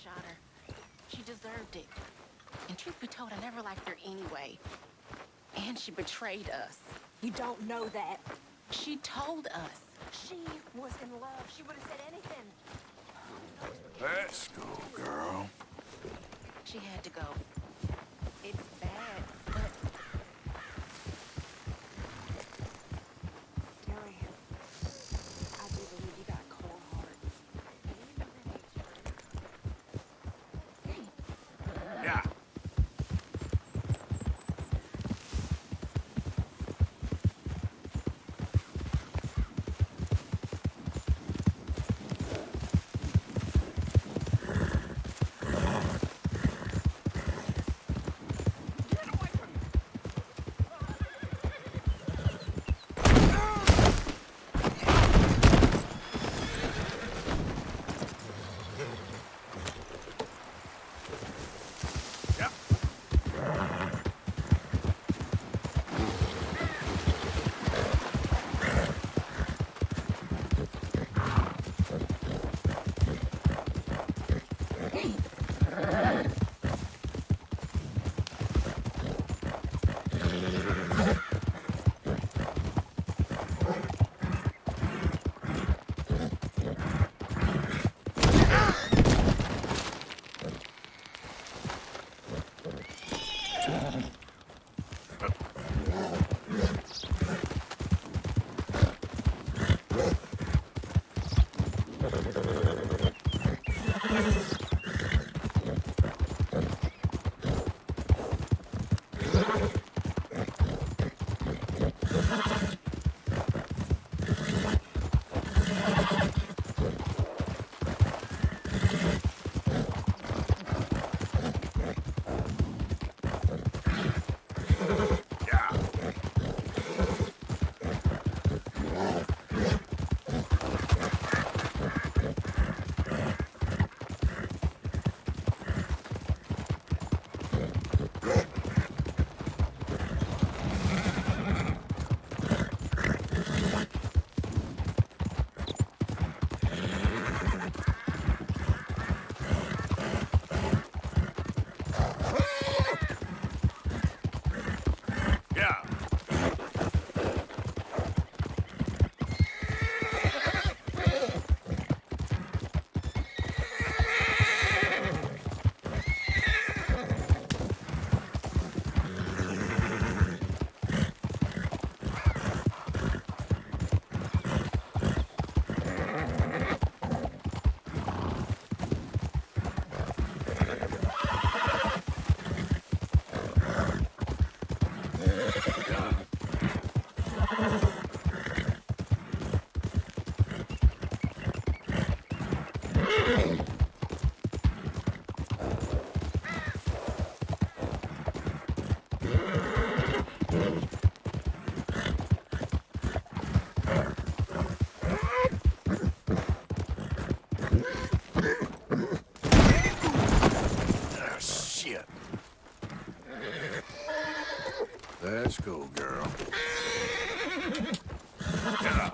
shot her. She deserved it. And truth be told, I never liked her anyway. And she betrayed us. You don't know that. She told us. She was in love. She would have said anything. Let's go, girl. She had to go. It's bad, but... Terry, I do believe you got a cold heart. Yeah. Let's go, girl. Yeah.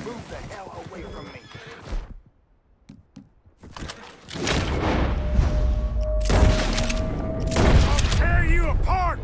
Move the hell away from me. I'll tear you apart!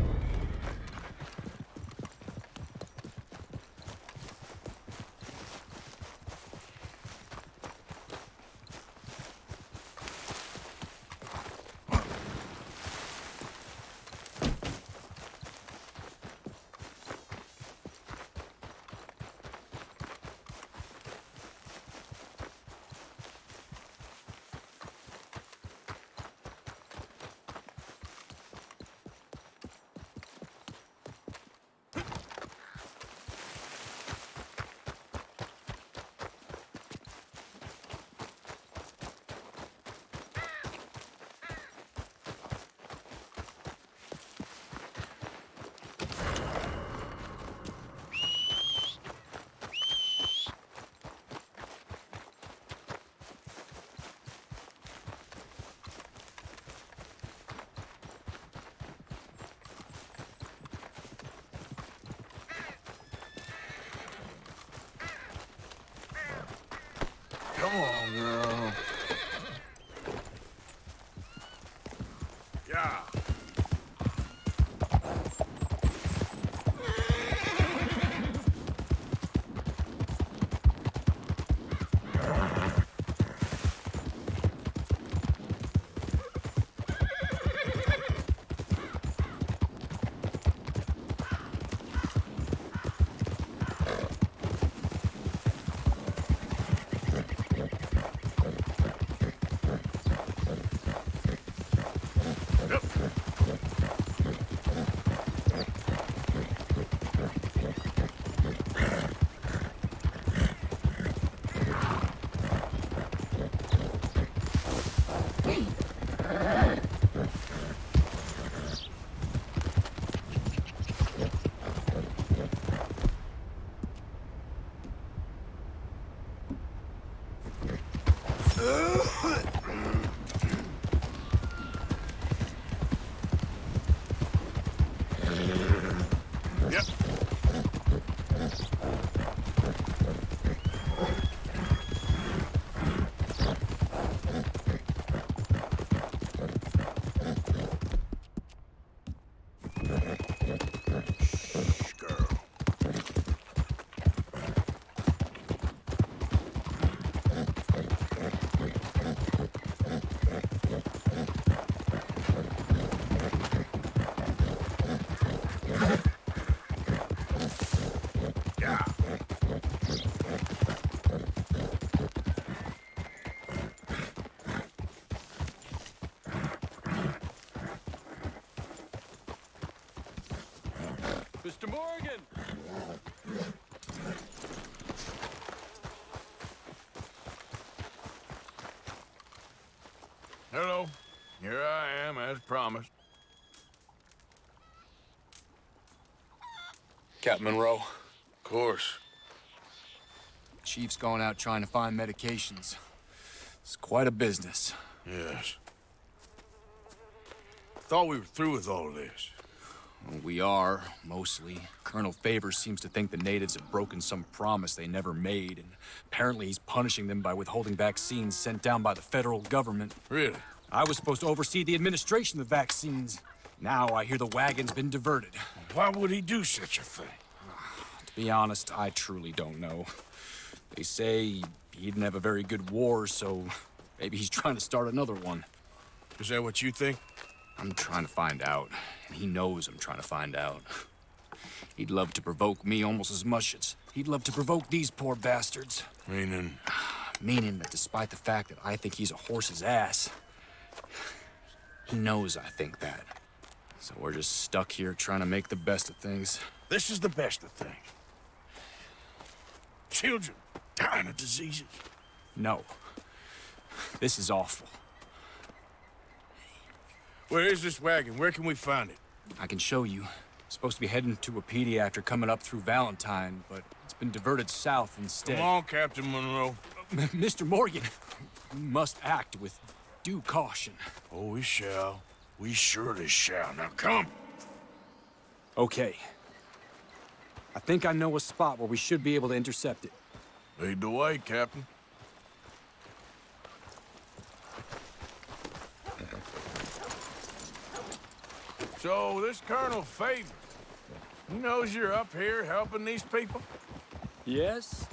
promised. Captain Monroe, Of course. Chief's gone out trying to find medications. It's quite a business. Yes. Thought we were through with all this. Well, we are, mostly. Colonel Favors seems to think the natives have broken some promise they never made, and apparently he's punishing them by withholding vaccines sent down by the federal government. Really? I was supposed to oversee the administration of the vaccines. Now I hear the wagon's been diverted. Why would he do such a thing? To be honest, I truly don't know. They say he didn't have a very good war, so maybe he's trying to start another one. Is that what you think? I'm trying to find out, and he knows I'm trying to find out. He'd love to provoke me almost as much as he'd love to provoke these poor bastards. Meaning? Meaning that despite the fact that I think he's a horse's ass, he knows I think that. So we're just stuck here trying to make the best of things. This is the best of things. Children dying of diseases. No. This is awful. Where is this wagon? Where can we find it? I can show you. Supposed to be heading to a PD after coming up through Valentine, but it's been diverted south instead. Come on, Captain Monroe. Mr. Morgan, you must act with due caution. Oh, we shall. We surely shall. Now come. Okay. I think I know a spot where we should be able to intercept it. Lead the way, Captain. So, this Colonel Favors, he knows you're up here helping these people? Yes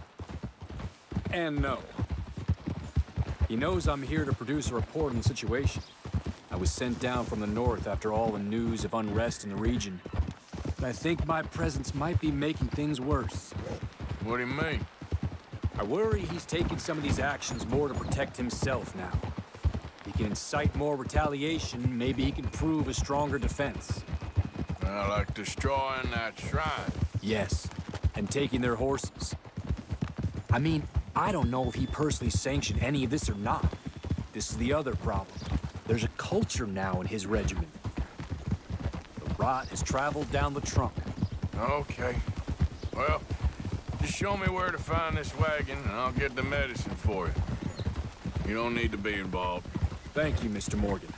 and no. He knows I'm here to produce a report on the situation. I was sent down from the north after all the news of unrest in the region. But I think my presence might be making things worse. What do you mean? I worry he's taking some of these actions more to protect himself now. He can incite more retaliation, maybe he can prove a stronger defense. Like destroying that shrine. Yes, and taking their horses. I mean, I don't know if he personally sanctioned any of this or not. This is the other problem. There's a culture now in his regiment. The rot has traveled down the trunk. Okay. Well, just show me where to find this wagon, and I'll get the medicine for you. You don't need to be involved. Thank you, Mr. Morgan.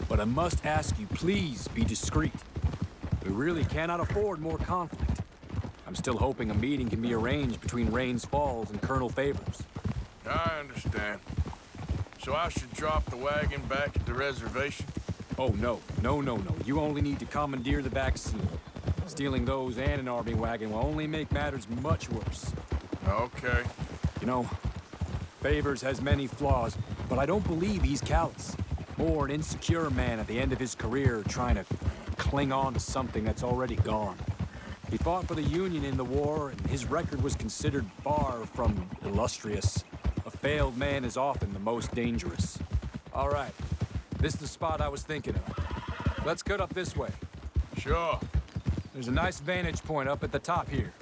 But I must ask you, please be discreet. We really cannot afford more conflict. I'm still hoping a meeting can be arranged between Rains Falls and Colonel Favors. I understand. So I should drop the wagon back at the reservation? Oh, no. No. You only need to commandeer the vaccine. Stealing those and an army wagon will only make matters much worse. Okay. You know, Favors has many flaws, but I don't believe he's callous. More an insecure man at the end of his career trying to cling on to something that's already gone. He fought for the Union in the war, and his record was considered far from illustrious. A failed man is often the most dangerous. All right, this is the spot I was thinking of. Let's cut up this way. Sure. There's a nice vantage point up at the top here.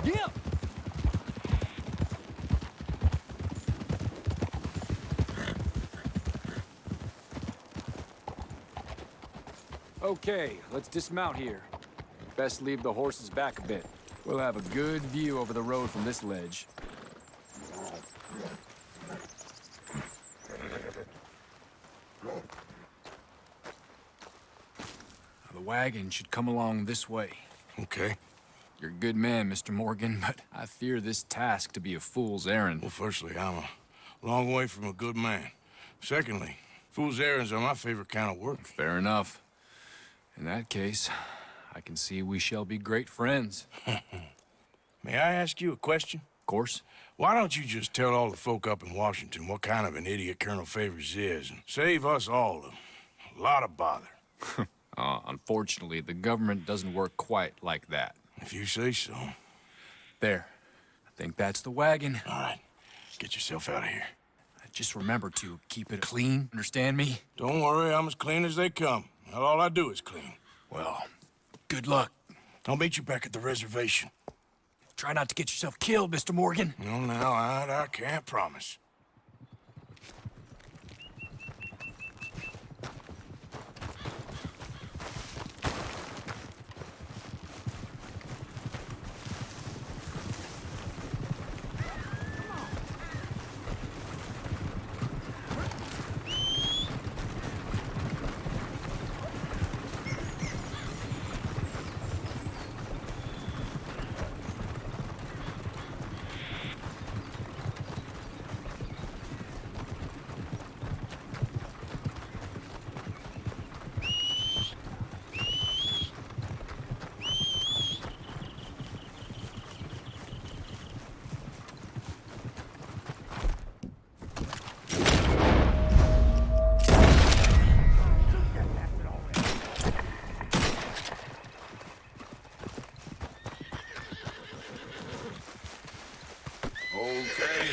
Yeah! Okay, let's dismount here. Best leave the horses back a bit. We'll have a good view over the road from this ledge. The wagon should come along this way. Okay. You're a good man, Mr. Morgan, but I fear this task to be a fool's errand. Well, firstly, I'm a long way from a good man. Secondly, fool's errands are my favorite kind of work. Fair enough. In that case, I can see we shall be great friends. May I ask you a question? Of course. Why don't you just tell all the folk up in Washington what kind of an idiot Colonel Favors is and save us all a lot of bother? Unfortunately, the government doesn't work quite like that. If you say so. There. I think that's the wagon. All right. Get yourself out of here. Just remember to keep it clean, understand me? Don't worry, I'm as clean as they come. Well, all I do is clean. Well, good luck. I'll meet you back at the reservation. Try not to get yourself killed, Mr. Morgan. No, now, I can't promise.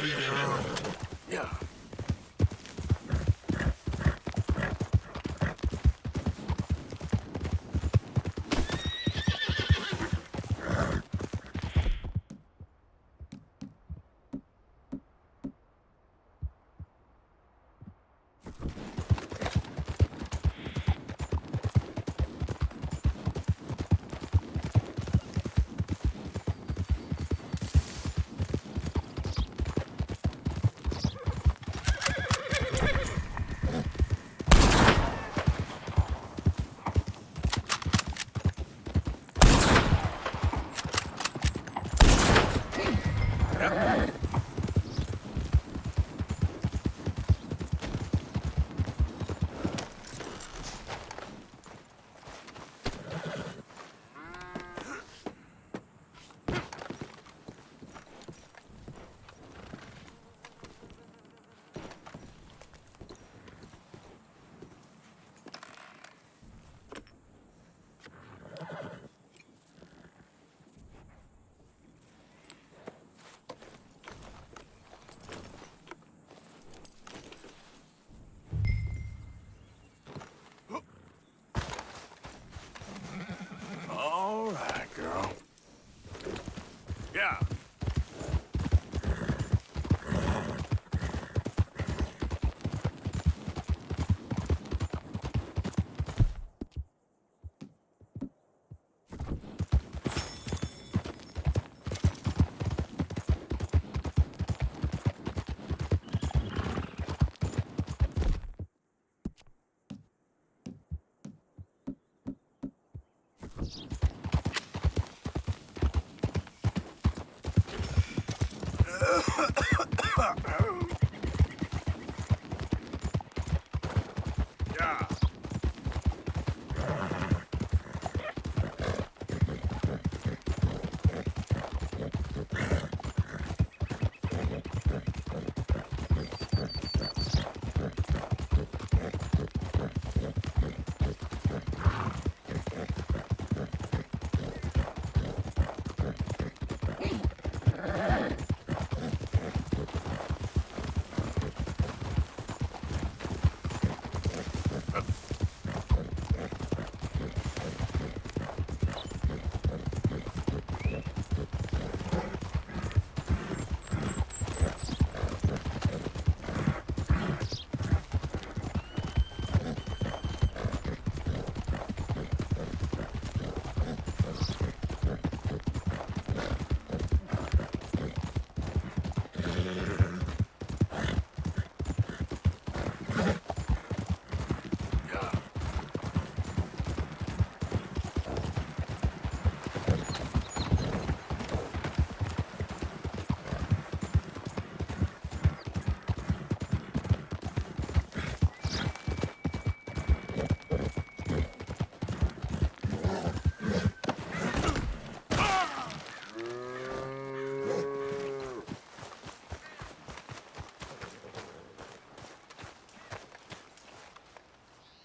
Yeah. All right, girl. Yeah. Yeah.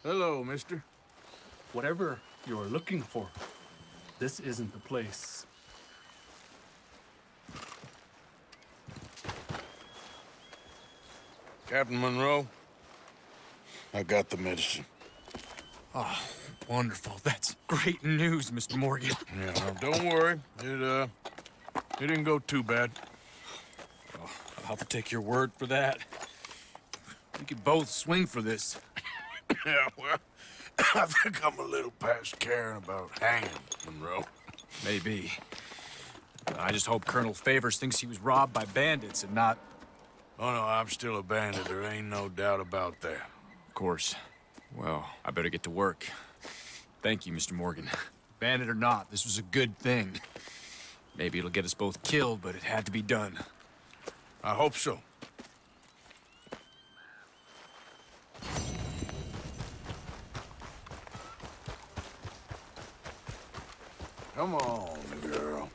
Hello, mister. Whatever you're looking for, this isn't the place. Captain Monroe, I got the medicine. Oh, wonderful. That's great news, Mr. Morgan. Yeah, now don't worry. It didn't go too bad. Oh, I'll have to take your word for that. We could both swing for this. Yeah, well, I think I'm a little past caring about hanging, Monroe. Maybe. I just hope Colonel Favors thinks he was robbed by bandits and not... Oh, no, I'm still a bandit. There ain't no doubt about that. Of course. Well, I better get to work. Thank you, Mr. Morgan. Bandit or not, this was a good thing. Maybe it'll get us both killed, but it had to be done. I hope so. Come on, girl.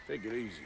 Take it easy.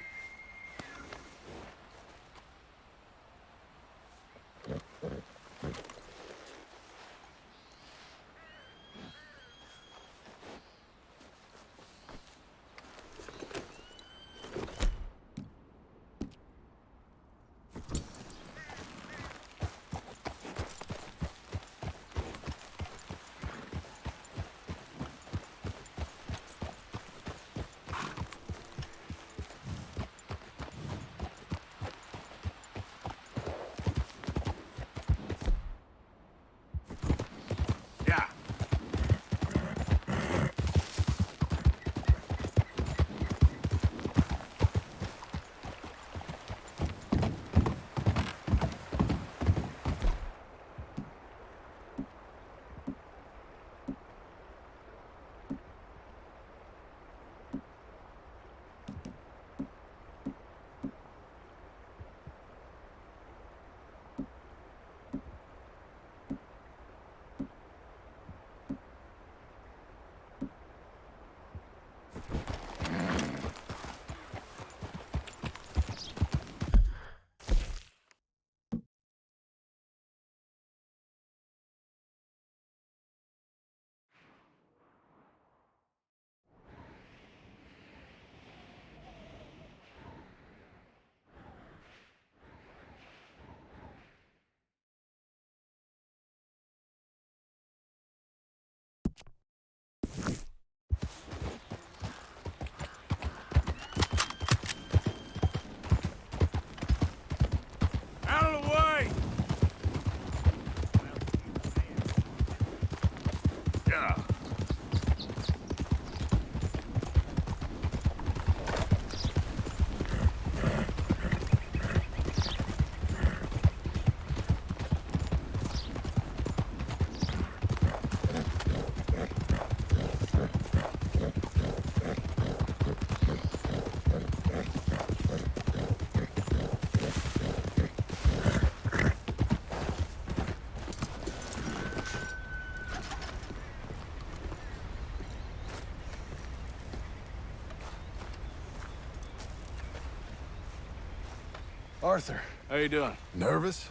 Arthur. How you doing? Nervous?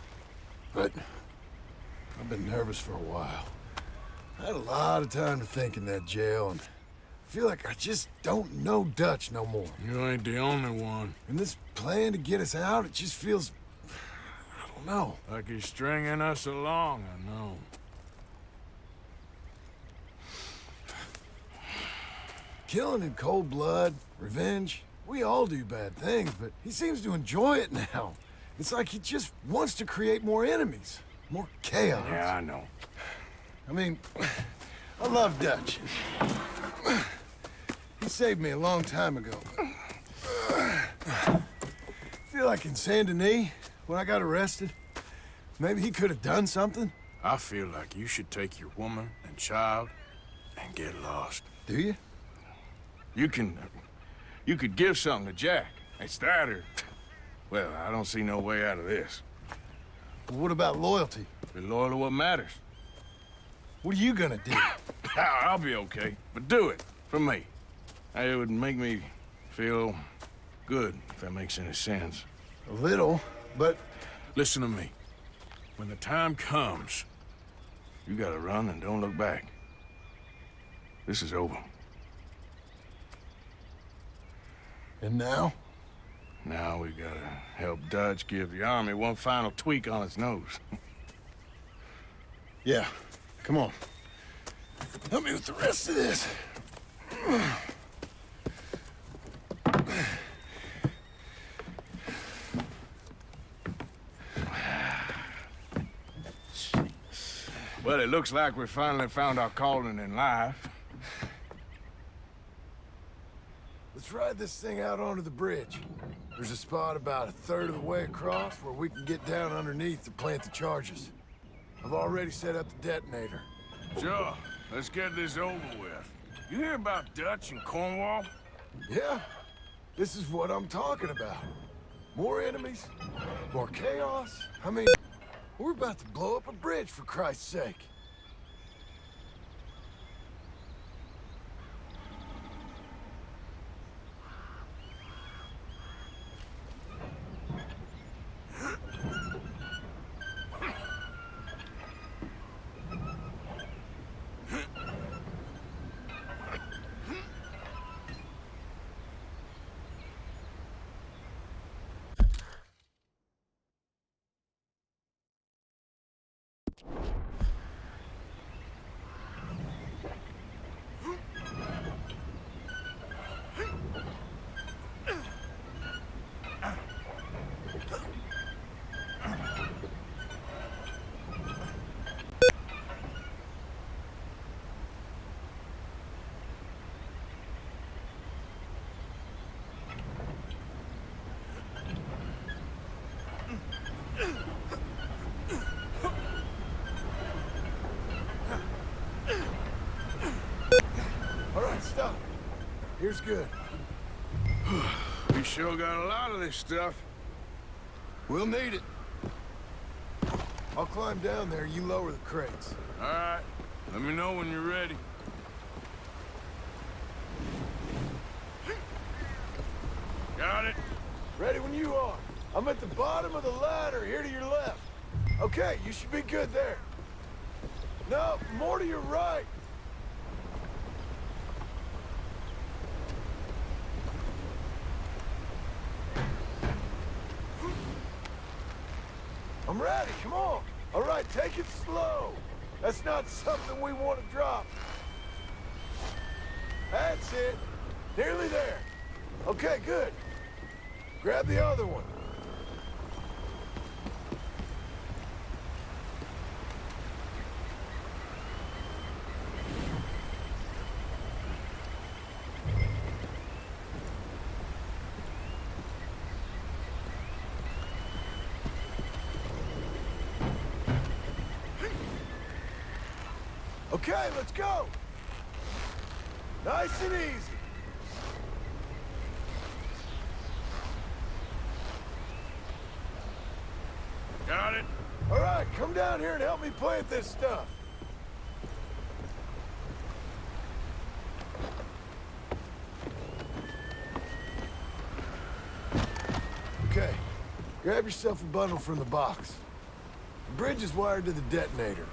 But I've been nervous for a while. I had a lot of time to think in that jail, and I feel like I just don't know Dutch no more. You ain't the only one. And this plan to get us out, it just feels... I don't know. Like he's stringing us along, I know. Killing in cold blood, revenge, we all do bad things, but he seems to enjoy it now. It's like he just wants to create more enemies, more chaos. Yeah, I know. I mean, I love Dutch. He saved me a long time ago. I feel like in Saint Denis, when I got arrested, maybe he could have done something. I feel like you should take your woman and child and get lost. Do you? You could give something to Jack. It's that or... Well, I don't see no way out of this. But what about loyalty? Be loyal to what matters. What are you gonna do? I'll be okay, but do it for me. It would make me feel good, if that makes any sense. A little, but... Listen to me. When the time comes, you gotta run and don't look back. This is over. And now? Now we gotta help Dutch give the army one final tweak on its nose. Yeah, come on. Help me with the rest of this. Well, it looks like we finally found our calling in life. Let's ride this thing out onto the bridge. There's a spot about a third of the way across where we can get down underneath to plant the charges. I've already set up the detonator. Sure, let's get this over with. You hear about Dutch and Cornwall? Yeah, this is what I'm talking about. More enemies, more chaos. I mean, we're about to blow up a bridge, for Christ's sake. Stop. Here's good. We sure got a lot of this stuff. We'll need it. I'll climb down there, you lower the crates. All right. Let me know when you're ready. Got it? Ready when you are. I'm at the bottom of the ladder, here to your left. Okay, you should be good there. No, more to your right. I'm ready, come on. All right, take it slow. That's not something we want to drop. That's it. Nearly there. Okay, good. Grab the other one. Okay, let's go. Nice and easy. Got it? All right, come down here and help me plant this stuff. Okay, Grab yourself a bundle from the box. The bridge is wired to the detonator.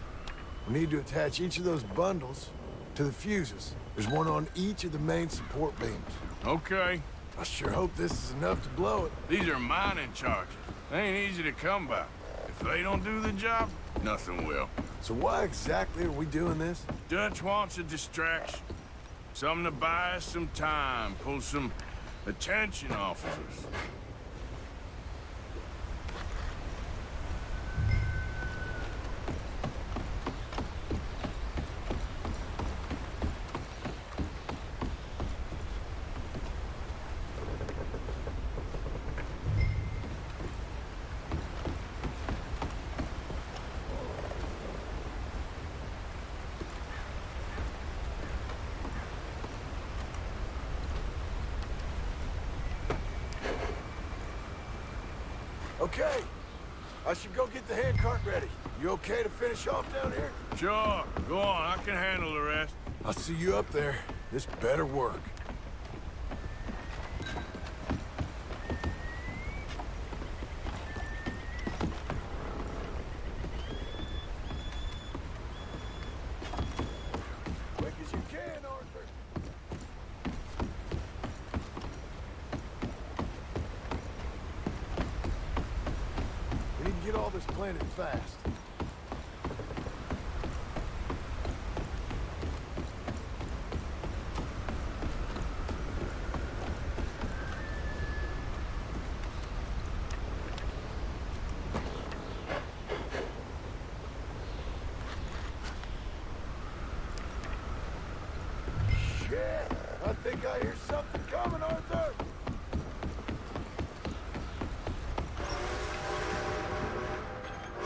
We need to attach each of those bundles to the fuses. There's one on each of the main support beams. Okay. I sure hope this is enough to blow it. These are mining charges. They ain't easy to come by. If they don't do the job, nothing will. So why exactly are we doing this? Dutch wants a distraction. Something to buy us some time, pull some attention off of us. Okay. I should go get the handcart ready. You okay to finish off down here? Sure, go on, I can handle the rest. I'll see you up there. This better work. Quick as you can, Arthur. We need to get all this planted fast. Shit! I think I hear something coming, Arthur!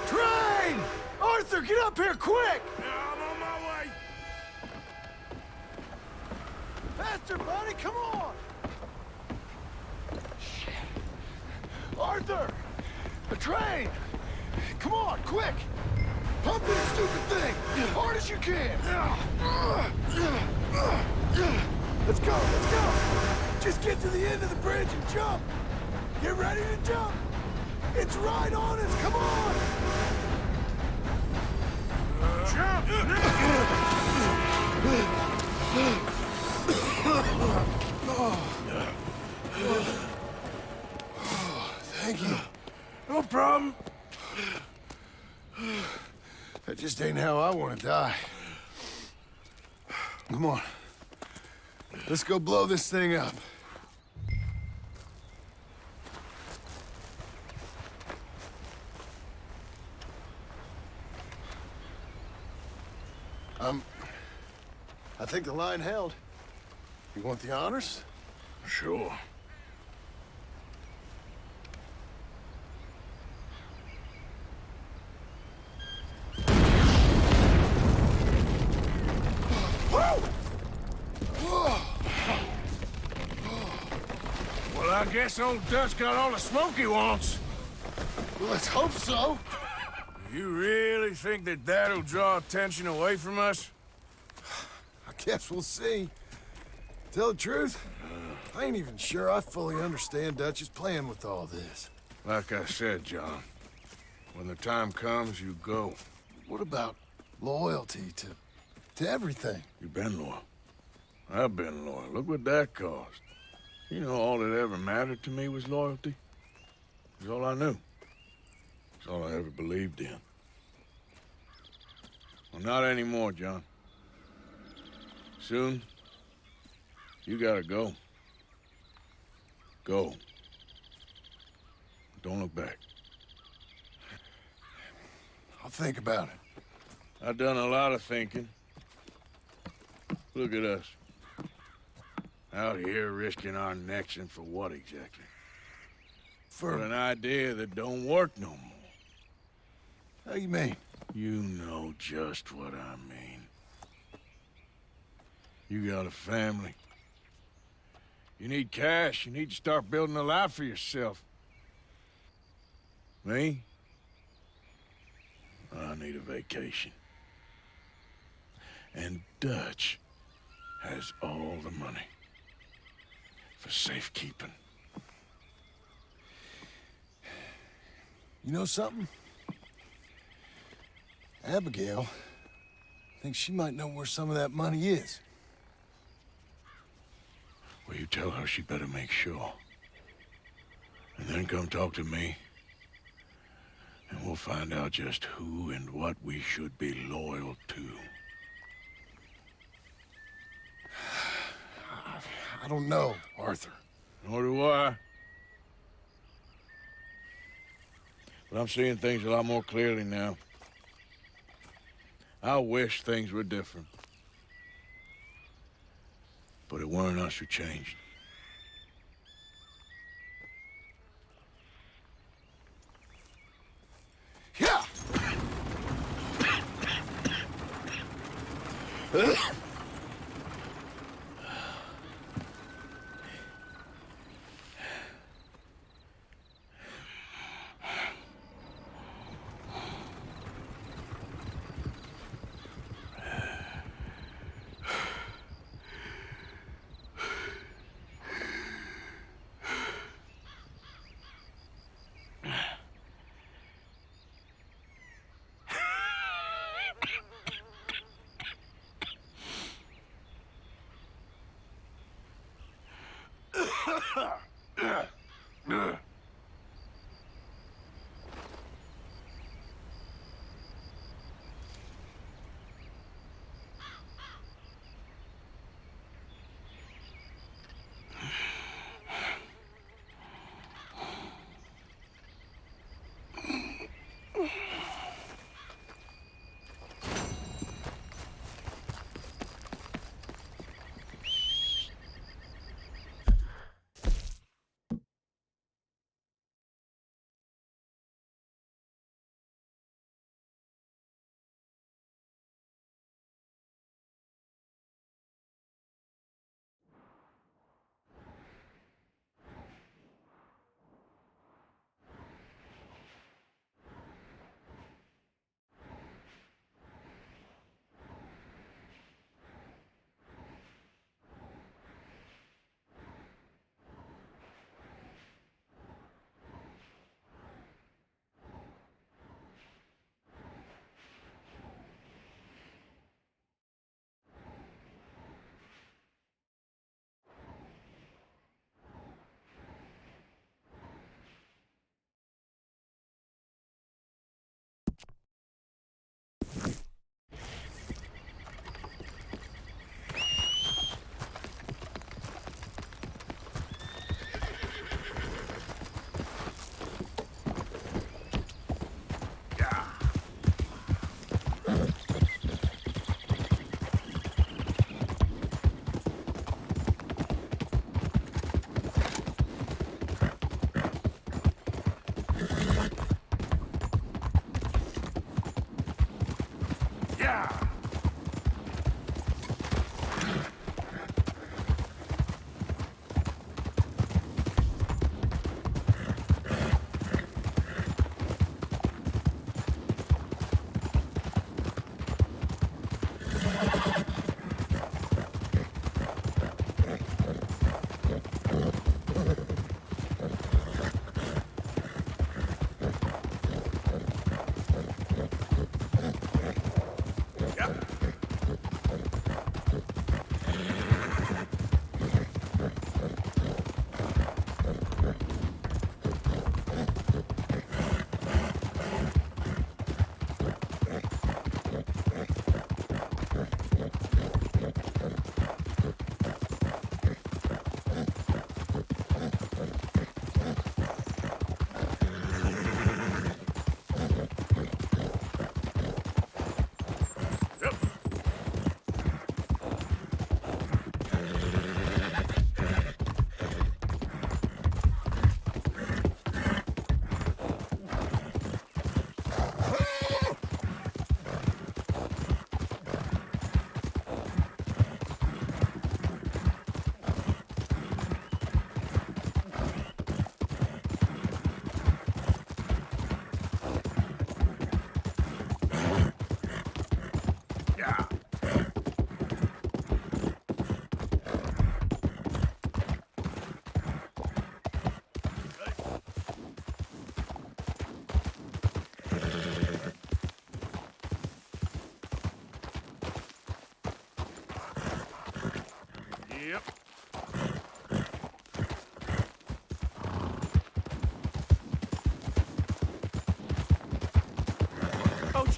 Train! Arthur, get up here quick! Yeah, I'm on my way. Faster, buddy, come on! Shit. Arthur! The train! Come on, quick! Pump this stupid thing! Hard as you can! Let's go, let's go! Just get to the end of the bridge and jump! Get ready to jump! It's right on us, come on! Jump! Thank you. No problem. That just ain't how I want to die. Come on. Let's go blow this thing up. I think the line held. You want the honors? Sure. Well, I guess old Dutch got all the smoke he wants. Well, let's hope so. You really think that that'll draw attention away from us? I guess we'll see. Tell the truth, I ain't even sure I fully understand Dutch's plan with all this. Like I said, John, when the time comes, you go. What about loyalty to everything? You've been loyal. I've been loyal. Look what that cost. You know, all that ever mattered to me was loyalty. It was all I knew. It's all I ever believed in. Well, not anymore, John. Soon, you gotta go. Go. Don't look back. I'll think about it. I've done a lot of thinking. Look at us. Out here risking our necks, and for what exactly? For an idea that don't work no more. How you mean? You know just what I mean. You got a family. You need cash. You need to start building a life for yourself. Me? I need a vacation. And Dutch has all the money for safekeeping. You know something? Abigail thinks she might know where some of that money is. Well, you tell her she better make sure. And then come talk to me. And we'll find out just who and what we should be loyal to. I don't know, Arthur. Nor do I. But I'm seeing things a lot more clearly now. I wish things were different. But it weren't us who changed. Yeah!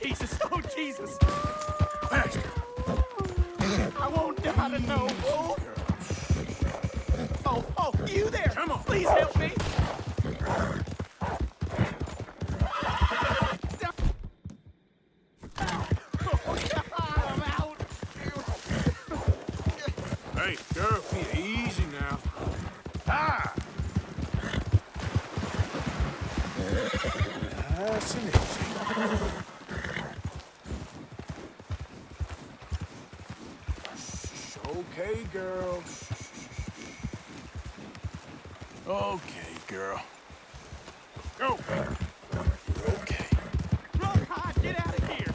Jesus! Oh, Jesus! Faster. I won't die to know. Oh, you there! Come on. Please help me! I'm out! Hey, girl, easy now. Ah! That's an easy. Okay, girl. Okay, girl. Go. Okay. Run, Hod! Get out of here!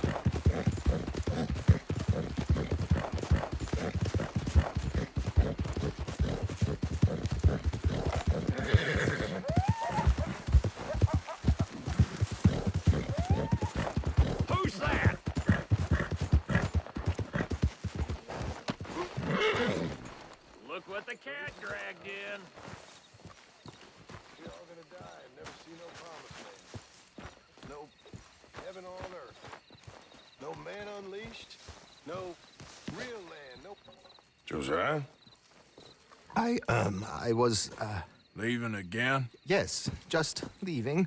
Who's that? Look what the cat dragged in. We're all gonna die and never see no promised land. No heaven on earth. No man unleashed. No real land. No. Josiah? I was, Leaving again? yes, just leaving.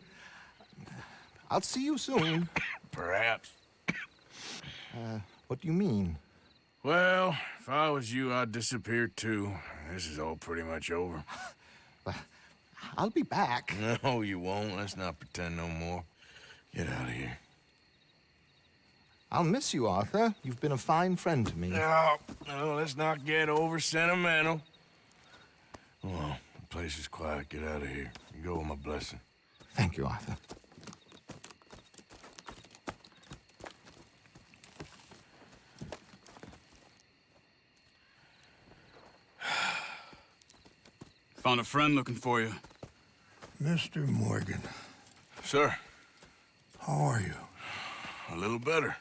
I'll see you soon. Perhaps. What do you mean? Well, if I was you, I'd disappear too. This is all pretty much over. I'll be back. No, you won't. Let's not pretend no more. Get out of here. I'll miss you, Arthur. You've been a fine friend to me. No, let's not get over sentimental. Well, the place is quiet. Get out of here. You go with my blessing. Thank you, Arthur. Found a friend looking for you. Mr. Morgan, Sir, how are you? a little better.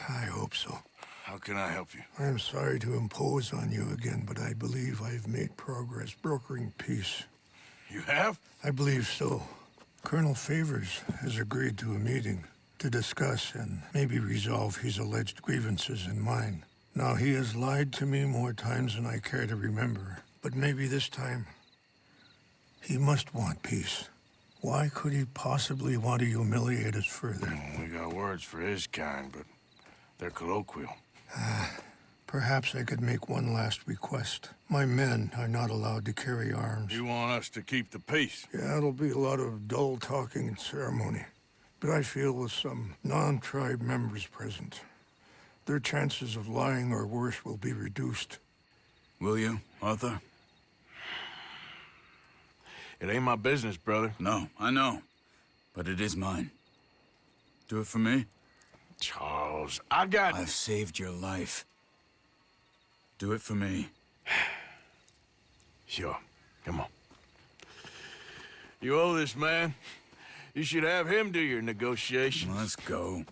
I hope so. How can I help you? I am sorry to impose on you again, but I believe I've made progress brokering peace. You have? I believe so. Colonel Favors has agreed to a meeting to discuss and maybe resolve his alleged grievances and mine. Now, he has lied to me more times than I care to remember, but maybe this time he must want peace. Why could he possibly want to humiliate us further? We got words for his kind, but they're colloquial. Perhaps I could make one last request. My men are not allowed to carry arms. You want us to keep the peace? Yeah, it'll be a lot of dull talking and ceremony. But I feel with some non-tribe members present, their chances of lying or worse will be reduced. Will you, Arthur? It ain't my business, brother. No, I know. But it is mine. Do it for me? Charles, I got... I've saved your life. Do it for me. Sure. Come on. You owe this man. You should have him do your negotiations. Let's go.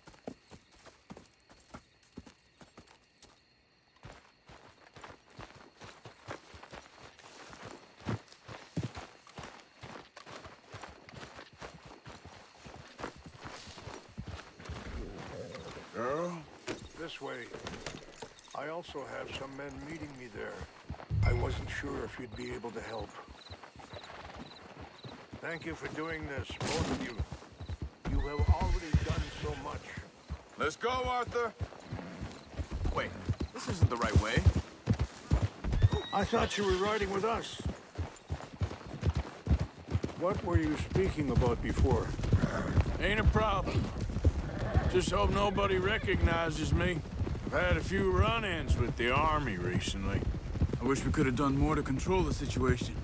Girl? This way. I also have some men meeting me there. I wasn't sure if you'd be able to help. Thank you for doing this, both of you. You have already done so much. Let's go, Arthur. Wait, this isn't the right way. I thought you were riding with us. What were you speaking about before? Ain't a problem. Just hope nobody recognizes me. I've had a few run-ins with the army recently. I wish we could have done more to control the situation.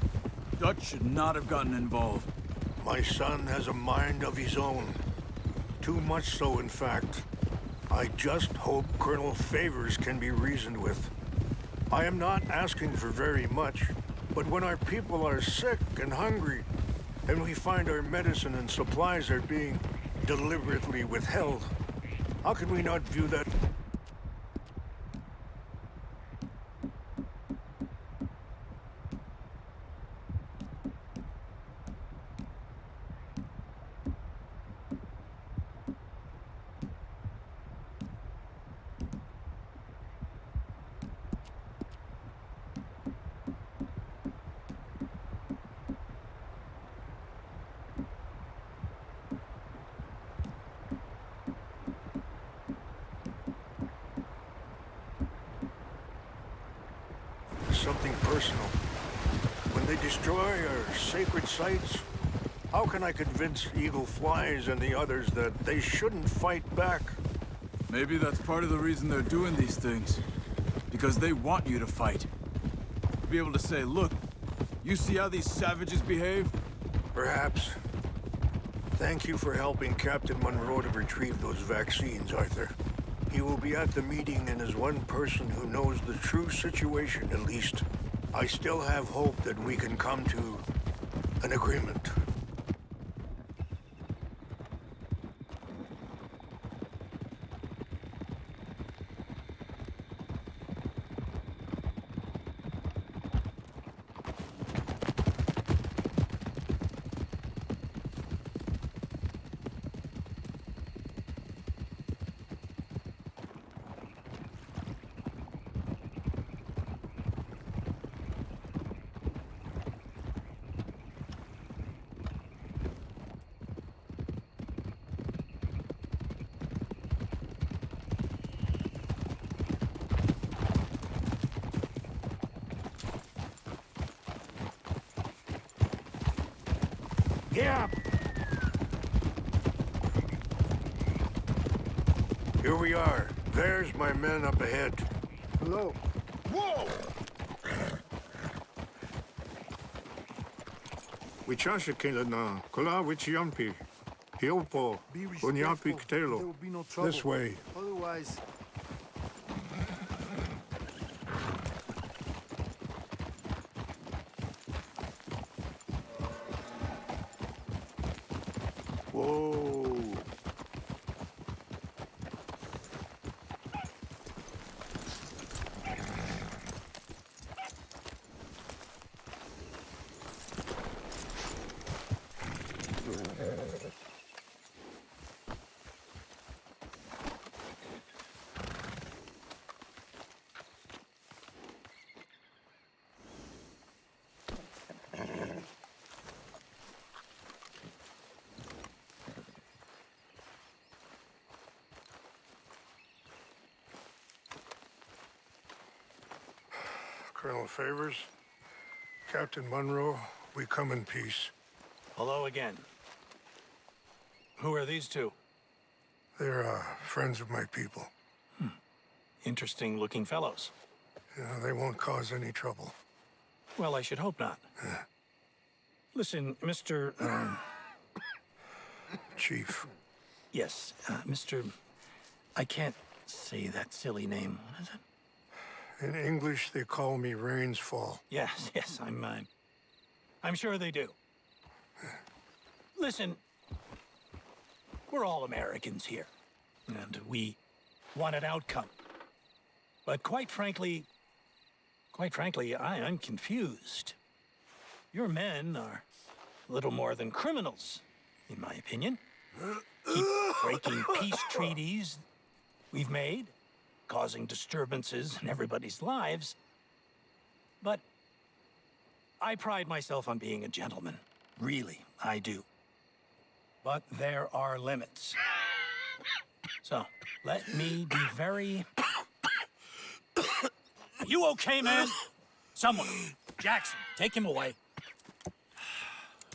Dutch should not have gotten involved. My son has a mind of his own. Too much so, in fact. I just hope Colonel Favors can be reasoned with. I am not asking for very much, but when our people are sick and hungry, and we find our medicine and supplies are being deliberately withheld, how can we not view that? personal. When they destroy our sacred sites, how can I convince Eagle Flies and the others that they shouldn't fight back? Maybe that's part of the reason they're doing these things. Because they want you to fight. To be able to say, look, you see how these savages behave? Perhaps. Thank you for helping Captain Monroe to retrieve those vaccines, Arthur. He will be at the meeting and is one person who knows the true situation, at least. I still have hope that we can come to an agreement. Yeah. Here we are. There's my men up ahead. Hello. Whoa! Wichashikila na kula wichiampi. Hiopo. Be Bunyapi respectful. There Ktelo. will be no trouble. This way. Otherwise... Whoa. Colonel Favors, Captain Monroe, we come in peace. Hello again. Who are these two? They're friends of my people. Interesting looking fellows. Yeah, they won't cause any trouble. Well, I should hope not. Listen, Mr. Chief. Yes, Mr. I can't say that silly name. What is it? In English, they call me Rainsfall. Yes, yes, I'm sure they do. Listen, we're all Americans here, and we want an outcome. But quite frankly, I'm confused. Your men are a little more than criminals, in my opinion. Keep breaking peace treaties we've made, causing disturbances in everybody's lives. But I pride myself on being a gentleman. Really, I do. But there are limits. So, let me be very... Are you okay, man? Someone. Jackson, take him away.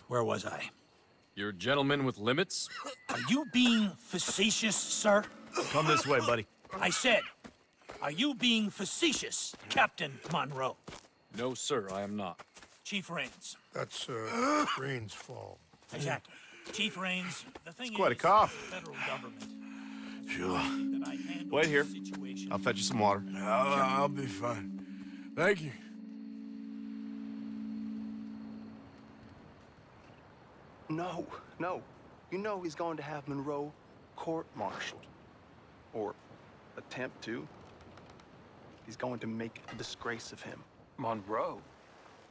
Where was I? You're a gentleman with limits? Are you being facetious, sir? Come this way, buddy. I said, are you being facetious, Captain Monroe? No, sir, I am not. Chief Rains. That's, Rainsfall. Exactly. Chief Rains, the thing It's quite a is, cough. the federal government. Sure. that I handle Wait here. this situation. I'll fetch you some water. I'll be fine. Thank you. No, no. You know he's going to have Monroe court-martialed. Or attempt to. He's going to make a disgrace of him. Monroe?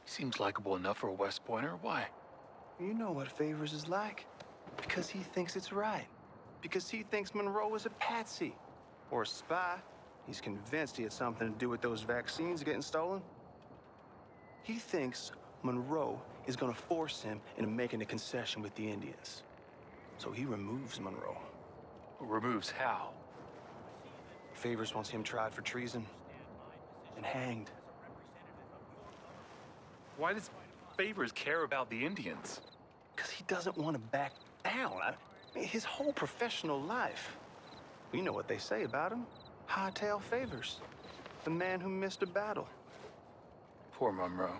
He seems likable enough for a West Pointer. Why? You know what Favors is like. Because he thinks it's right. Because he thinks Monroe is a patsy. Or a spy. He's convinced he had something to do with those vaccines getting stolen. He thinks Monroe is gonna force him into making a concession with the Indians. So he removes Monroe. Removes how? Favors wants him tried for treason and hanged. Why does Favors care about the Indians? Because he doesn't want to back down. I mean, his whole professional life. You know what they say about him. Hightail Favors. The man who missed a battle. Poor Monroe.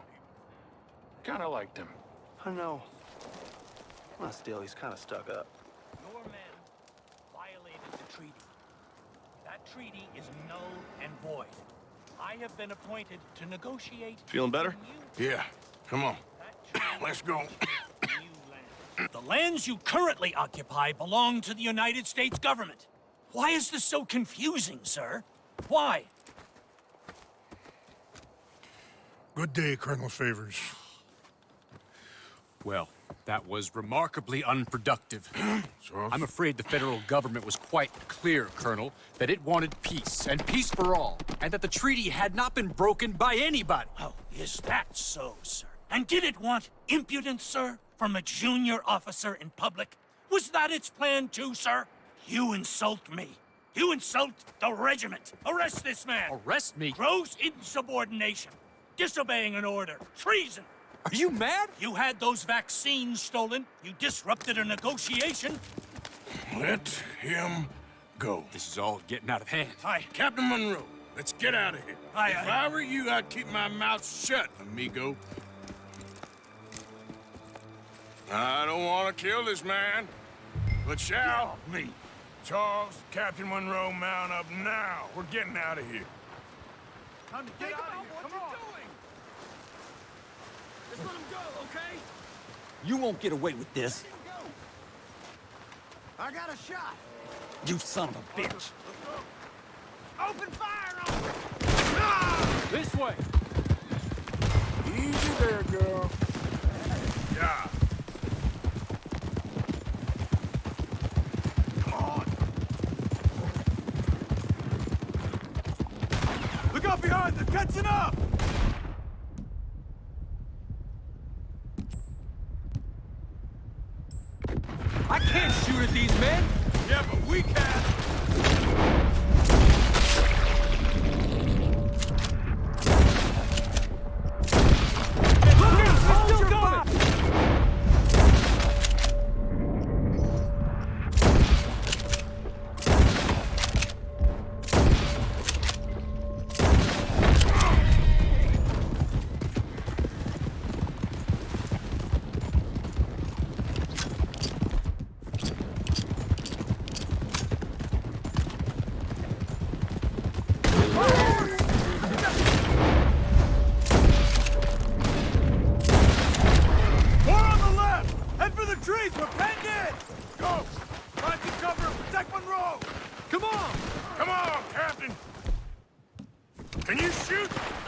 Kinda liked him. I know. Well, still, he's kind of stuck up. Your men violated the treaty. That treaty is null and void. I have been appointed to negotiate... Feeling better? Yeah. Come on. Let's go. The lands you currently occupy belong to the United States government. Why is this so confusing, sir? Why? Good day, Colonel Favors. Well, that was remarkably unproductive. I'm afraid the federal government was quite clear, Colonel, that it wanted peace, and peace for all, and that the treaty had not been broken by anybody. Oh, is that so, sir? And did it want impudence, sir, from a junior officer in public? Was that its plan too, sir? You insult me. You insult the regiment. Arrest this man. Arrest me? Gross insubordination. Disobeying an order. Treason. Are you mad? You had those vaccines stolen. You disrupted a negotiation. Let him go. This is all getting out of hand. Captain Monroe, let's get out of here. If I were you, I'd keep my mouth shut, amigo. I don't want to kill this man, but shall. Me. Charles, Captain Monroe, mount up now. We're getting out of here. Time to get out of here. Come on. Just let him go, okay? You won't get away with this. I got a shot. You son of a bitch. Open fire on him! This way. Easy there, girl. Yeah. Look out behind! They're catching up! I can't shoot at these men! Yeah, but we can! Look out! They're still coming!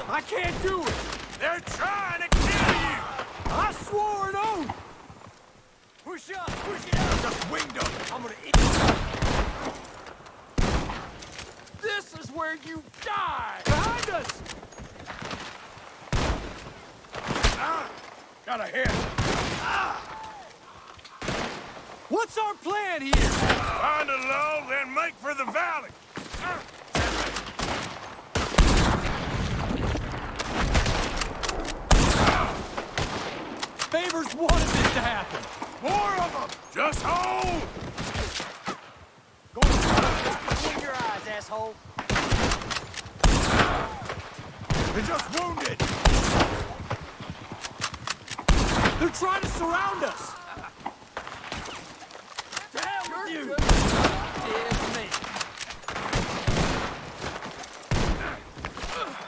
I can't do it! They're trying to kill you! I swore an oath! Push up! Push it out! Just winged them! I'm gonna eat you! This is where you die! Behind us! Ah! Got a hit! Ah! What's our plan here? Find a lull, then make for the valley! Ah! Favors wanted this to happen. More of them! Just hold! Go on, swing your eyes, asshole. They're just wounded! They're trying to surround us! To hell with you!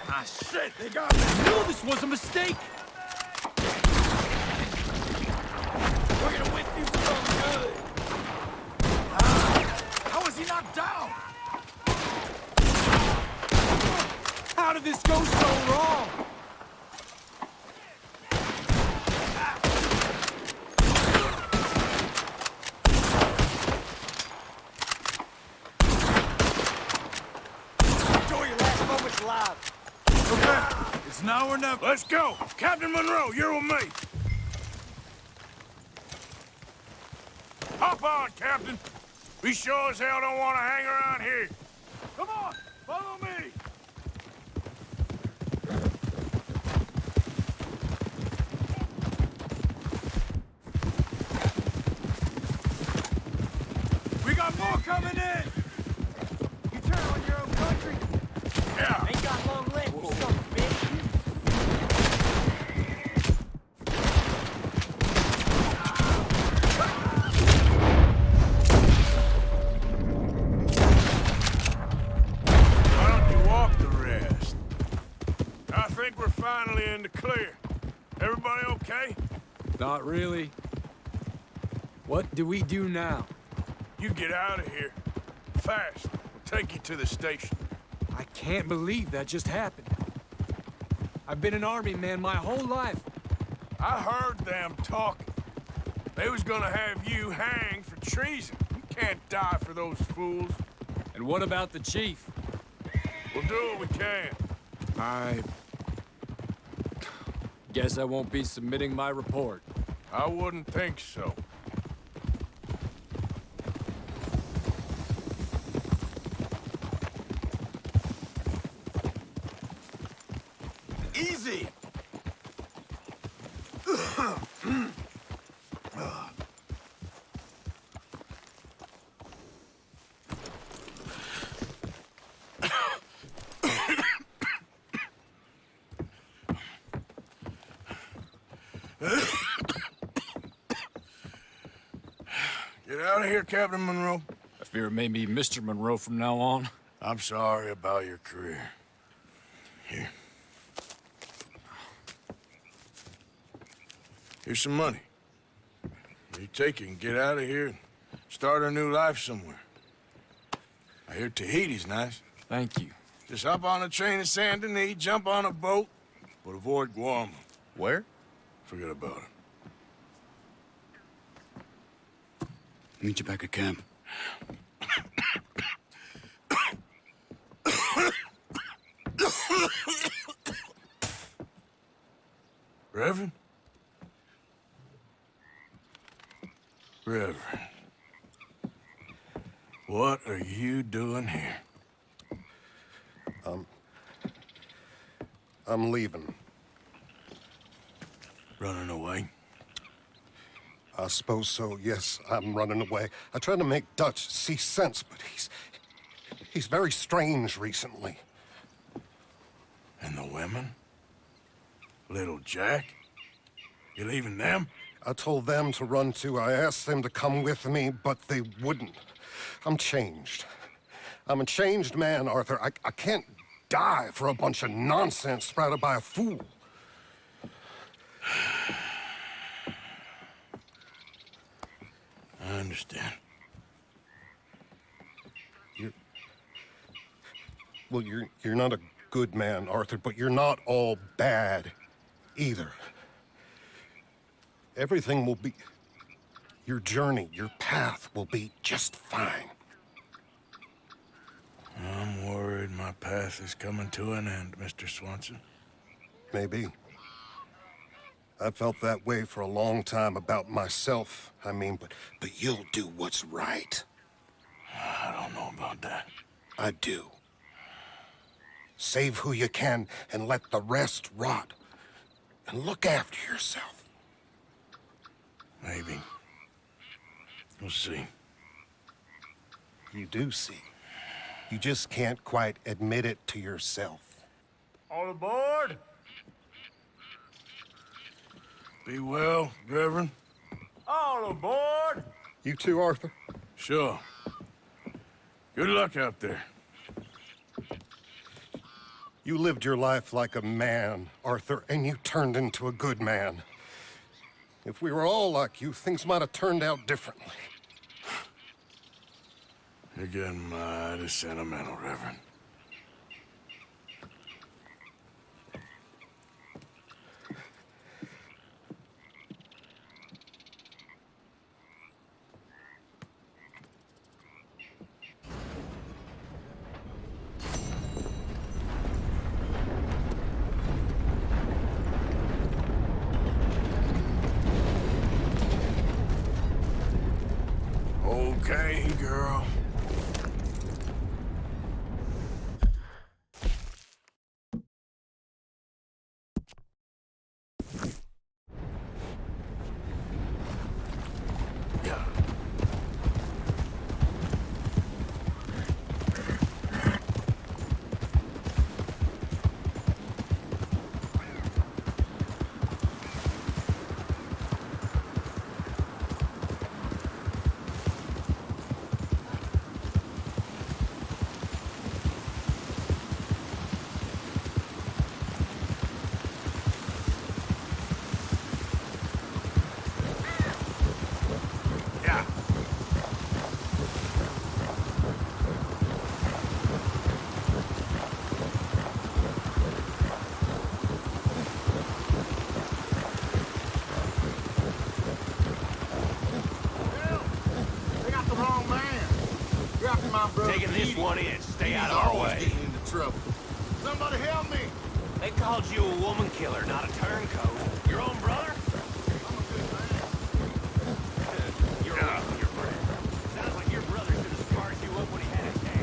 Ah, shit! They got me! I knew this was a mistake! We're gonna win through something good! How is he not down? How did this go so wrong? Enjoy your last moments alive. Okay, it's now or never. Let's go! Captain Monroe, you're with me! Hop on, Captain! We sure as hell don't want to hang around here. Come on, follow me! coming in! You turn on your own country. Yeah. Ain't got long left, you son of a bitch. Why don't you walk the rest? I think we're finally in the clear. Everybody okay? Not really. What do we do now? You get out of here. Fast. We'll take you to the station. I can't believe that just happened. I've been an army man my whole life. I heard them talking. They was gonna have you hanged for treason. You can't die for those fools. And what about the chief? We'll do what we can. I guess I won't be submitting my report. I wouldn't think so. Easy! Get out of here, Captain Monroe. I fear it may be Mr. Monroe from now on. I'm sorry about your career. Here. Here's some money. You take it and get out of here and start a new life somewhere. I hear Tahiti's nice. Thank you. Just hop on a train to Saint Denis, jump on a boat, but avoid Guam. Where? Forget about it. Meet you back at camp. Reverend? Reverend. What are you doing here? I'm leaving. Running away? I suppose so, yes, I'm running away. I tried to make Dutch see sense, but he's very strange recently. And the women? Little Jack? You leaving them? I told them to run too. I asked them to come with me, but they wouldn't. I'm changed. I'm a changed man, Arthur. I can't die for a bunch of nonsense sprouted by a fool. I understand. You're not a good man, Arthur, but you're not all bad either. Everything will be... Your journey, your path will be just fine. I'm worried my path is coming to an end, Mr. Swanson. Maybe. I felt that way for a long time about myself, I mean, but you'll do what's right. I don't know about that. I do. Save who you can and let the rest rot. And look after yourself. Maybe. We'll see. You do see. You just can't quite admit it to yourself. All aboard! Be well, Reverend. All aboard! You too, Arthur? Sure. Good luck out there. You lived your life like a man, Arthur, and you turned into a good man. If we were all like you, things might have turned out differently. You're getting mighty sentimental, Reverend. Okay, girl. Taking this one in. Stay out of our way. Getting into trouble. Somebody help me! They called you a woman killer, not a turncoat. Your own brother? You're holding your breath. Sounds like your brother should have scarred you up when he had his hand.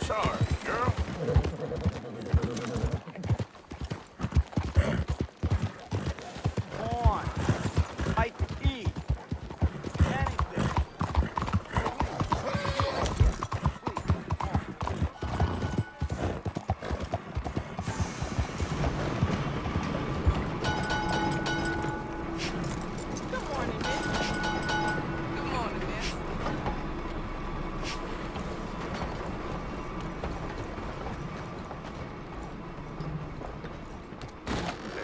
Sorry, girl. Come on. Fight to eat. Anything. Good morning, miss. Good morning, miss.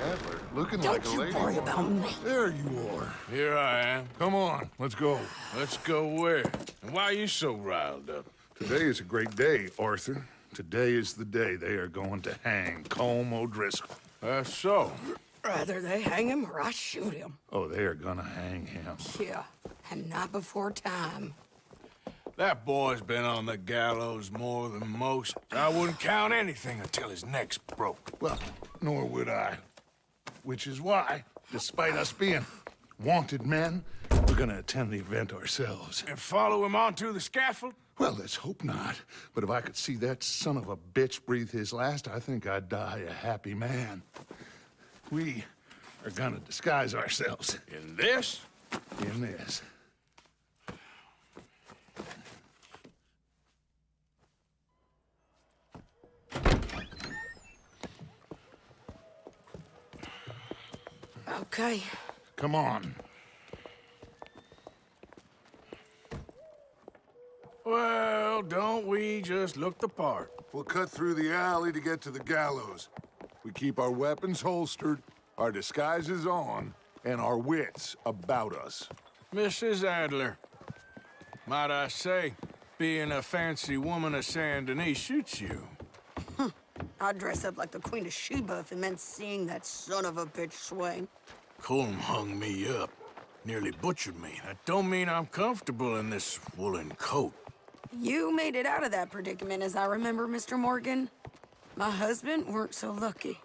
Adler, looking Don't like a you lady. worry about me. There you are. Here I am. Come on, let's go. Let's go where? And why are you so riled up? Today is a great day, Arthur. Today is the day they are going to hang Colm O'Driscoll. That's so. Rather they hang him or I shoot him. Oh, they are gonna hang him. Yeah, and not before time. That boy's been on the gallows more than most. I wouldn't count anything until his neck's broke. Well, nor would I. Which is why, despite us being wanted men, we're gonna attend the event ourselves. And follow him onto the scaffold? Well, let's hope not. But if I could see that son of a bitch breathe his last, I think I'd die a happy man. We are gonna disguise ourselves. In this? In this. Okay. Come on. Well, don't we just look the part? We'll cut through the alley to get to the gallows. We keep our weapons holstered, our disguises on, and our wits about us. Mrs. Adler, might I say, being a fancy woman of Saint Denis suits you. I'd dress up like the Queen of Sheba if it meant seeing that son of a bitch swing. Colm hung me up, nearly butchered me. That don't mean I'm comfortable in this woolen coat. You made it out of that predicament, as I remember, Mr. Morgan. My husband weren't so lucky.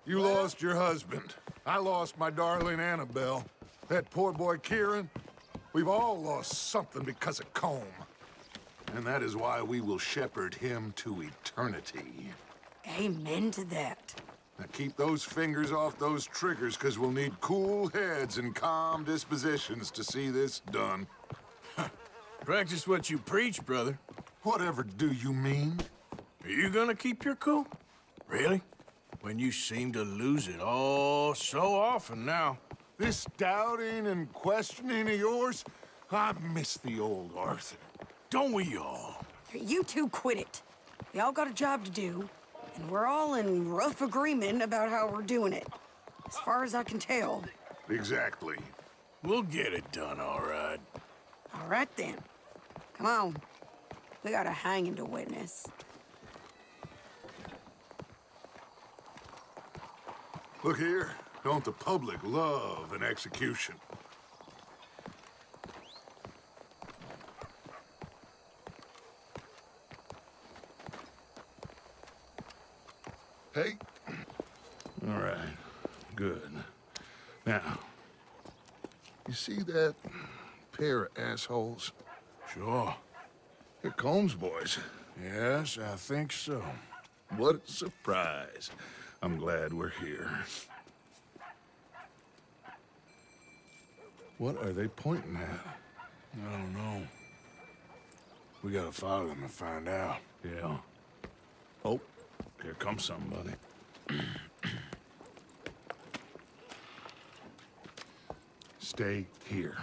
You lost your husband. I lost my darling Annabelle. That poor boy Kieran. We've all lost something because of Colm. And that is why we will shepherd him to eternity. Amen to that. Now keep those fingers off those triggers, because we'll need cool heads and calm dispositions to see this done. Practice what you preach, brother. Whatever do you mean? Are you gonna keep your cool? Really? When you seem to lose it all so often now. This doubting and questioning of yours, I miss the old Arthur. Don't we all? You two quit it. We all got a job to do, and we're all in rough agreement about how we're doing it. As far as I can tell. Exactly. We'll get it done, all right. All right, then. Come on. We got a hanging to witness. Look here. Don't the public love an execution? Hey. All right. Good. Now, You see that pair of assholes? sure. They're Combs boys. Yes, I think so. What a surprise. I'm glad we're here. What are they pointing at? I don't know. We gotta follow them and find out. Yeah. Oh, here comes somebody. Stay here.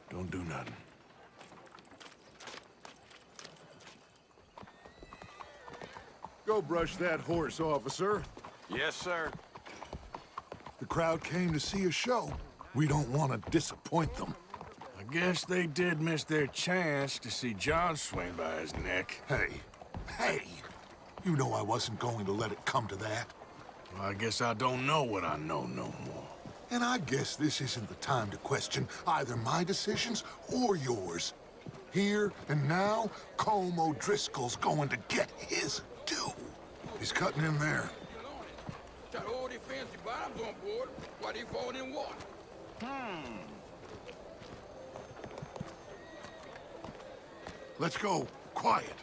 Don't do nothing. Go brush that horse, officer. Yes, sir. The crowd came to see a show. We don't want to disappoint them. I guess they did miss their chance to see John swing by his neck. Hey, you know I wasn't going to let it come to that. Well, I guess I don't know what I know no more. And I guess this isn't the time to question either my decisions or yours. Here and now, Colm O'Driscoll's going to get his due. He's cutting in there. Got all their fancy bottoms on board while they fall in water. Let's go. Quiet.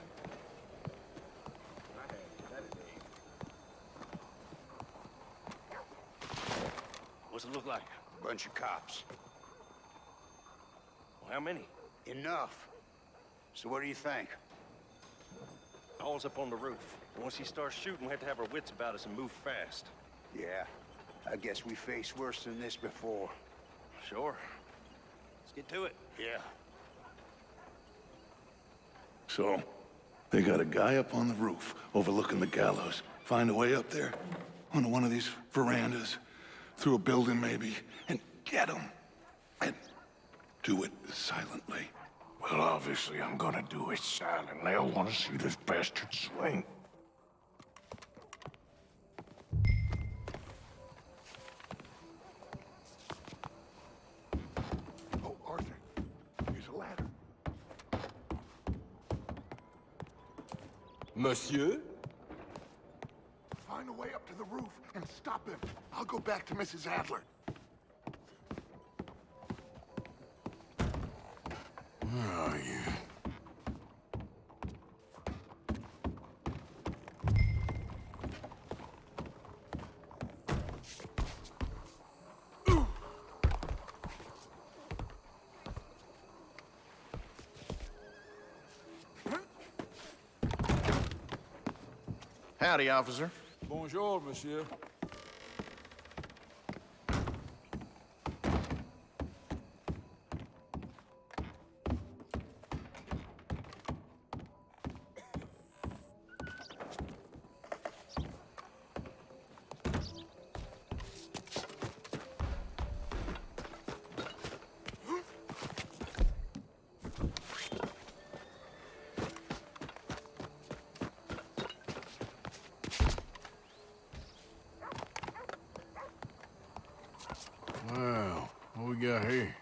What's it look like? Bunch of cops. Well, how many? Enough. So what do you think? All's up on the roof. And once he starts shooting, we have to have our wits about us and move fast. Yeah, I guess we faced worse than this before. Sure. Let's get to it. Yeah. So, they got a guy up on the roof overlooking the gallows. Find a way up there, onto one of these verandas, through a building maybe, and get him. And do it silently. Well, obviously, I'm gonna do it silently. I want to see this bastard swing. Oh, Arthur, here's a ladder. Monsieur? Find a way up to the roof and stop him. I'll go back to Mrs. Adler. Where are you? Howdy, officer. Bonjour, monsieur. Wow, what we got here?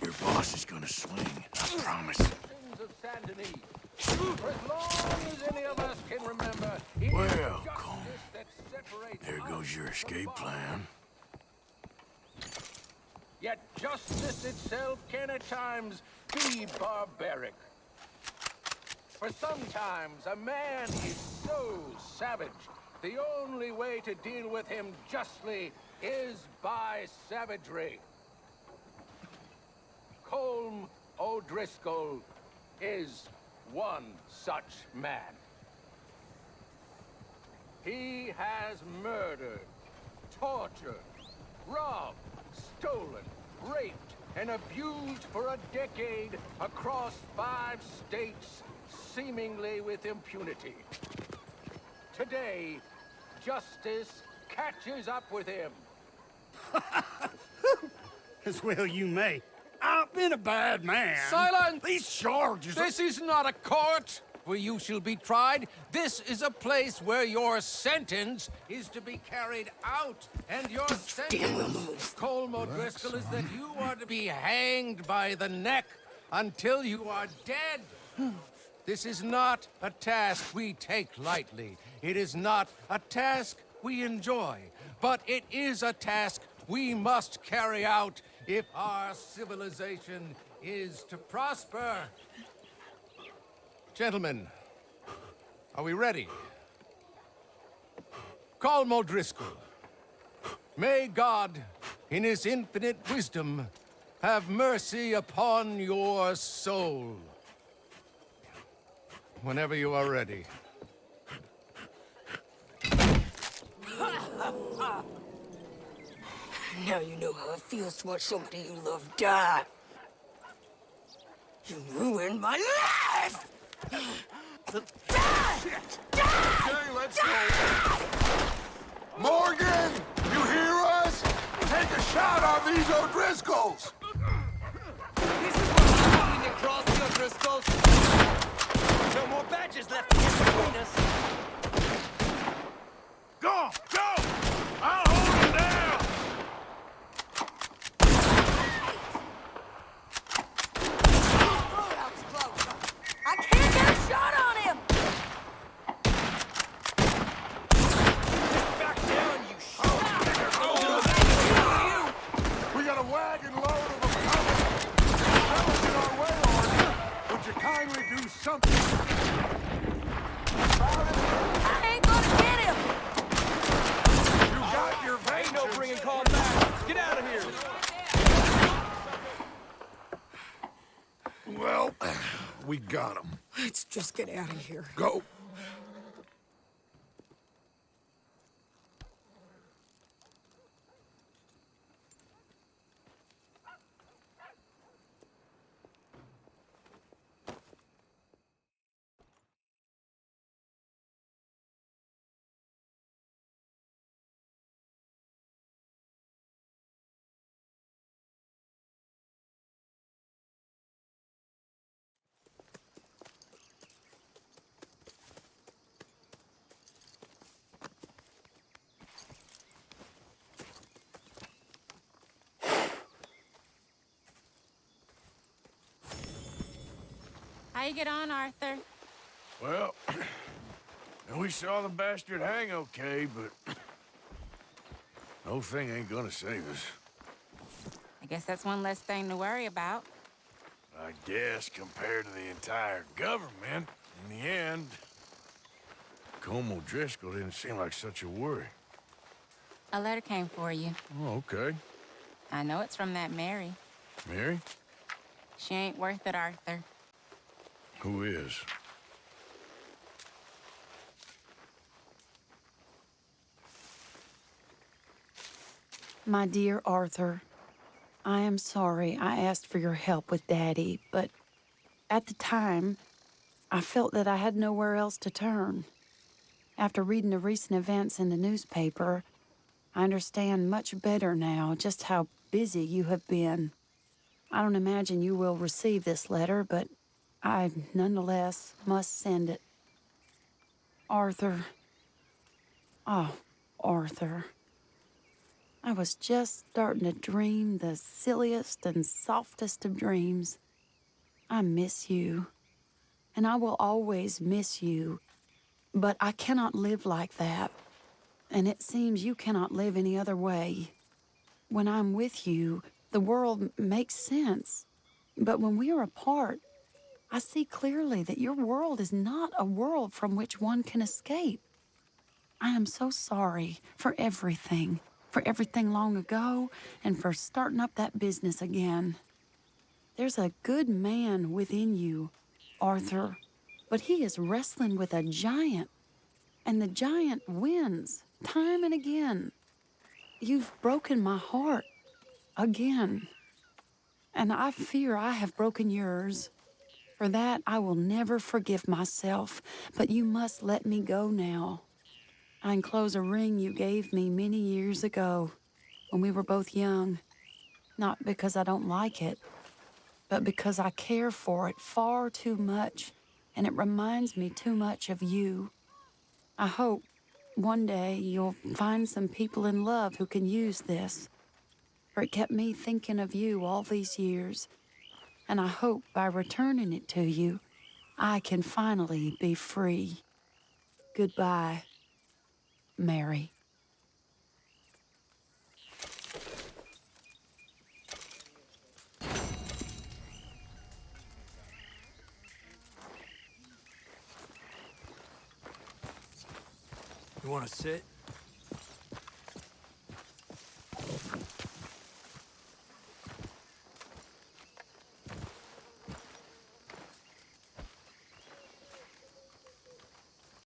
Your boss is gonna swing, I promise. Of Saint Denis. For as long as any of us can remember, it is Well, justice Colm, that separates there goes your escape plan. Yet justice itself can at times be barbaric. For sometimes a man is so savage, the only way to deal with him justly is by savagery. Colm O'Driscoll is one such man. He has murdered, tortured, robbed, stolen, raped, and abused for a decade across 5 states, seemingly with impunity. Today, justice catches up with him. As well you may. I've been a bad man. Silence! These charges... This is not a court where you shall be tried. This is a place where your sentence is to be carried out. And your sentence, Colm O'Driscoll, is that you are to be hanged by the neck until you are dead. This is not a task we take lightly. It is not a task we enjoy. But it is a task we must carry out if our civilization is to prosper. Gentlemen, are we ready? Colm O'Driscoll, may God, in his infinite wisdom, have mercy upon your soul. Whenever you are ready. Now you know how it feels to watch somebody you love die. You ruined my life! Shit! Okay, let's go. Morgan! You hear us? Take a shot on these O'Driscolls! This is what's happening when you cross the O'Driscolls. No more badges left to get between us. Go! Go! I'll hold him down! I can't get a shot on him! Back down, you We got a wagon load of them coming. That was in our way, Arthur. Would you kindly do something? I ain't gonna get him! You got your vengeance. Ain't no bringing Colm back. Get out of here. Well, we got him. Let's just get out of here. Go. How you get on, Arthur? Well, we saw the bastard hang okay, but no thing ain't gonna save us. I guess that's one less thing to worry about. I guess compared to the entire government, in the end, Colm O'Driscoll didn't seem like such a worry. A letter came for you. Oh, okay. I know it's from that Mary. Mary? She ain't worth it, Arthur. Who is? My dear Arthur, I am sorry I asked for your help with Daddy, but at the time, I felt that I had nowhere else to turn. After reading the recent events in the newspaper, I understand much better now just how busy you have been. I don't imagine you will receive this letter, but I nonetheless must send it. Arthur. Oh, Arthur. I was just starting to dream the silliest and softest of dreams. I miss you, and I will always miss you, but I cannot live like that, and it seems you cannot live any other way. When I'm with you, the world makes sense, but when we are apart, I see clearly that your world is not a world from which one can escape. I am so sorry for everything long ago, and for starting up that business again. There's a good man within you, Arthur, but he is wrestling with a giant, and the giant wins time and again. You've broken my heart again, and I fear I have broken yours. For that, I will never forgive myself, but you must let me go now. I enclose a ring you gave me many years ago when we were both young, not because I don't like it, but because I care for it far too much, and it reminds me too much of you. I hope one day you'll find some people in love who can use this, for it kept me thinking of you all these years, and I hope by returning it to you, I can finally be free. Goodbye, Mary. You want to sit?